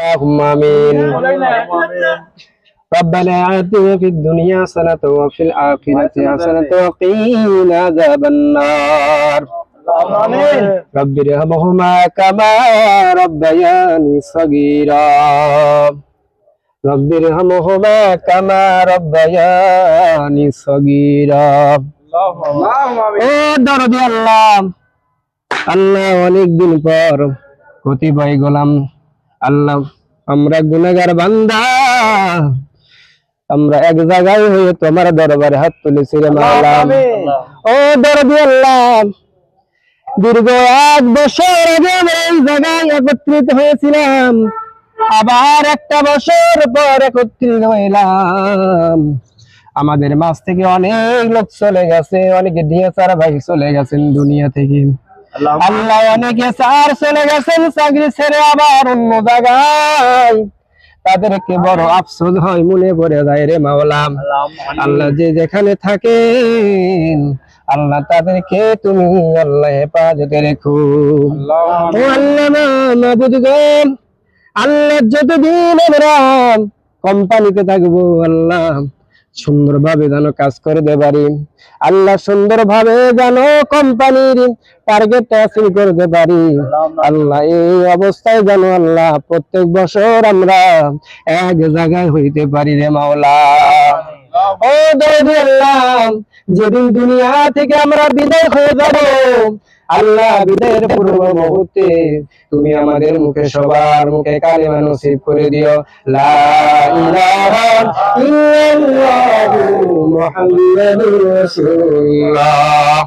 اللهم آمين. ربنا آتنا في الدنيا حسنة وفي الآخرة حسنة وقنا عذاب النار. رب ارحمهما كما ربياني صغيرا. رب ارحمهما كما ربياني صغيرا. ও দরদি আল্লাহ, আল্লাহ অনেকদিন পর কতিপয় গোলাম আল্লাহ আমরা গুনাহগার বান্দা, আমরা এক জায়গায় হয়ে তোমার দরবারে হাত তুলেছি রে মাওলা। ও দরদি আল্লাহ, দীর্ঘ 1 বছর আগে আমরা এই জায়গায় একত্রিত হয়েছিলাম, আবার 1টা বছর পর একত্রিত হইলাম। আমাদের মাঝ থেকে অনেক লোক চলে গেছে, অনেকে ডিএসআর ভাই চলে গেছেন দুনিয়া থেকে। আল্লাহ অনেকে স্যার চলে গেছেন চাকরি ছেড়ে আবার অন্য জায়গায়, তাদেরকে বড় আফসোস হয়, মনে পড়ে যায় রে মাওলা। আল্লাহ যে যেখানে থাকেন আল্লাহ তাদেরকে তুমি আল্লাহ হেফাজতে রেখো। ও আল্লাহ মাবুদ গো, আল্লাহ যতদিন আমরা কোম্পানিতে থাকবো আল্লাহ সুন্দরভাবে যেন কাজ করতে পারি, আল্লাহ সুন্দরভাবে যেন কোম্পানির টার্গেট হাসিল করতে পারি। আল্লাহ এই অবস্থায় যেন আল্লাহ প্রত্যেক বছর আমরা এক জায়গায় হইতে পারি রে মাওলা। ও দরদি আল্লাহ, যেদিন দুনিয়া থেকে আমরা বিদায় হয়ে যাব আল্লাহ, বিদায়ের পূর্ব মুহূর্তে তুমি আমাদের মুখে সবার মুখে কালিমা নসিব করে দিও, লা ইলাহা ইল্লাল্লাহু মুহাম্মাদুর রাসূলুল্লাহ।